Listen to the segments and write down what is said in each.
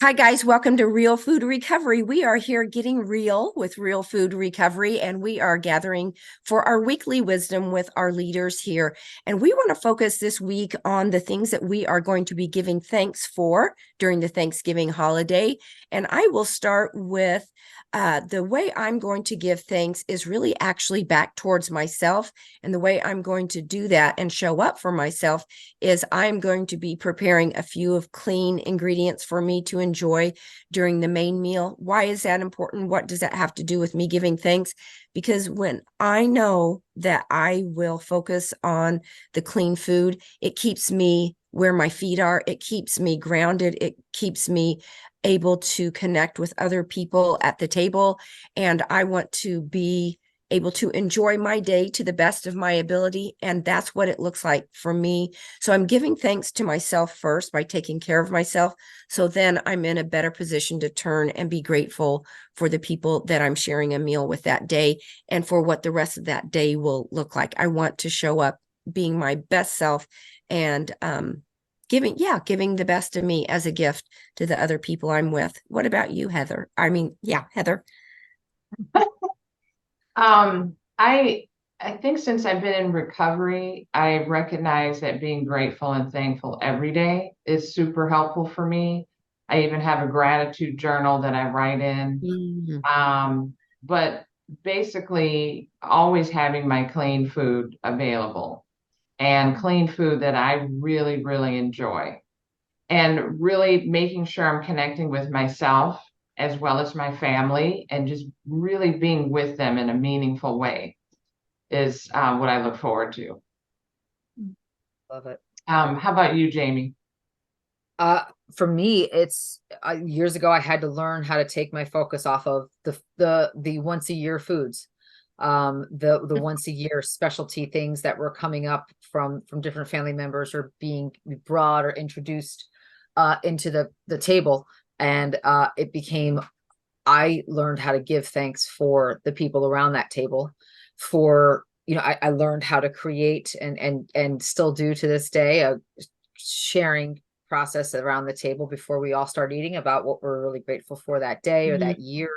Hi, guys. Welcome to Real Food Recovery. We are here getting real with Real Food Recovery, and we are gathering for our weekly wisdom with our leaders here. And we want to focus this week on the things that we are going to be giving thanks for during the Thanksgiving holiday. And I will start with the way I'm going to give thanks is really actually back towards myself. And the way I'm going to do that and show up for myself is I'm going to be preparing a few of clean ingredients for me to enjoy during the main meal. Why is that important? What does that have to do with me giving thanks? Because when I know that I will focus on the clean food, it keeps me where my feet are. It keeps me grounded. It keeps me able to connect with other people at the table. And I want to be able to enjoy my day to the best of my ability. And that's what it looks like for me. So I'm giving thanks to myself first by taking care of myself. So then I'm in a better position to turn and be grateful for the people that I'm sharing a meal with that day and for what the rest of that day will look like. I want to show up being my best self and giving the best of me as a gift to the other people I'm with. What about you, Heather? Heather. I think since I've been in recovery, I recognize that being grateful and thankful every day is super helpful for me. I even have a gratitude journal that I write in. Mhm. But basically, always having my clean food available and clean food that I really, really enjoy, and really making sure I'm connecting with myself as well as my family and just really being with them in a meaningful way is what I look forward to. Love it. How about you, Jamie? Uh, for me, it's years ago I had to learn how to take my focus off of the once a year foods, the once a year specialty things that were coming up from different family members or being brought or introduced into the table, and it became I learned how to give thanks for the people around that table, for I learned how to create and still do to this day a sharing process around the table before we all start eating about what we're really grateful for that day or Mhm. that year.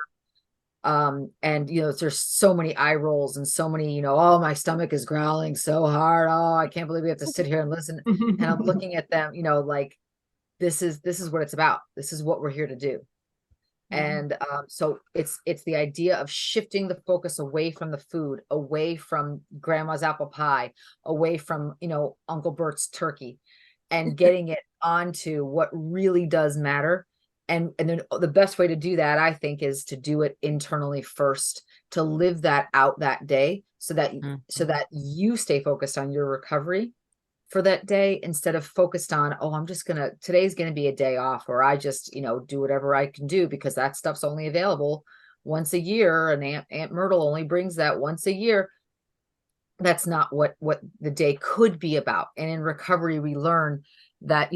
And there's so many eye rolls and so many, oh, my stomach is growling so hard, oh, I can't believe we have to sit here and listen. And I'm looking at them, like this is what it's about, this is what we're here to do. And so it's the idea of shifting the focus away from the food, away from grandma's apple pie, away from Uncle Bert's turkey, and getting it onto what really does matter. And then the best way to do that, I think, is to do it internally first, to live that out that day, so that Mhm. you stay focused on your recovery for that day, instead of focused on, oh, today's gonna be a day off, or I just do whatever I can do because that stuff's only available once a year, and Aunt Myrtle only brings that once a year. That's not what the day could be about. And in recovery, we learn that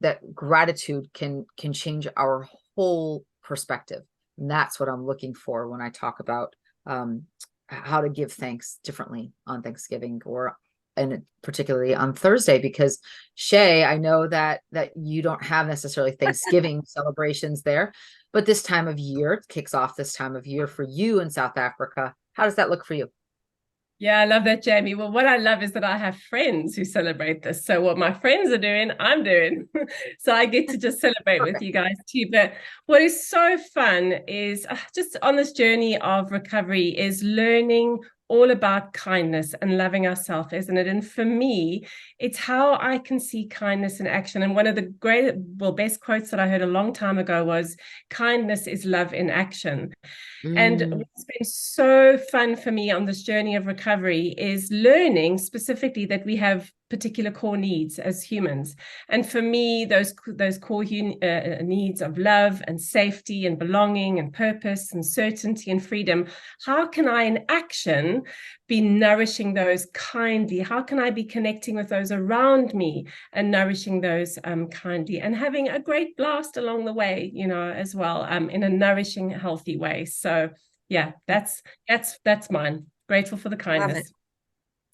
that gratitude can change our whole perspective. And that's what I'm looking for when I talk about how to give thanks differently on Thanksgiving, or and particularly on Thursday, because Shay, I know that you don't have necessarily Thanksgiving celebrations there, but this time of year, it kicks off this time of year for you in South Africa. How does that look for you? Yeah, I love that, Jamie. Well, what I love is that I have friends who celebrate this. So what my friends are doing, I'm doing. So I get to just celebrate with you guys too. But what is so fun is just on this journey of recovery is learning all about kindness and loving ourselves, isn't it? And for me, it's how I can see kindness in action. And one of the best quotes that I heard a long time ago was, kindness is love in action. And Mm. what's been so fun for me on this journey of recovery is learning specifically that we have particular core needs as humans. And for me, those core needs of love and safety and belonging and purpose and certainty and freedom, how can I in action be nourishing those kindly? How can I be connecting with those around me and nourishing those kindly, and having a great blast along the way, as well, in a nourishing, healthy way? So yeah, that's mine. Grateful for the Love it. kindness.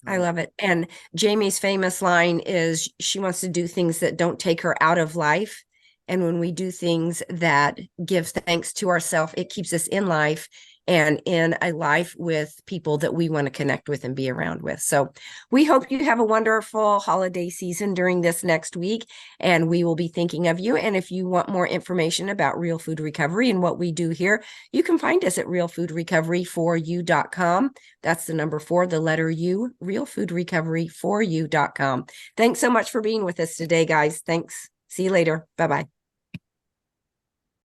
I love it. And Jamie's famous line is she wants to do things that don't take her out of life And when we do things that give thanks to ourselves, it keeps us in life and in a life with people that we want to connect with and be around with. So we hope you have a wonderful holiday season during this next week, and we will be thinking of you. And if you want more information about Real Food Recovery and what we do here, you can find us at realfoodrecovery4u.com. That's the number 4, the letter U, realfoodrecovery4u.com. Thanks so much for being with us today, guys. Thanks. See you later. Bye-bye.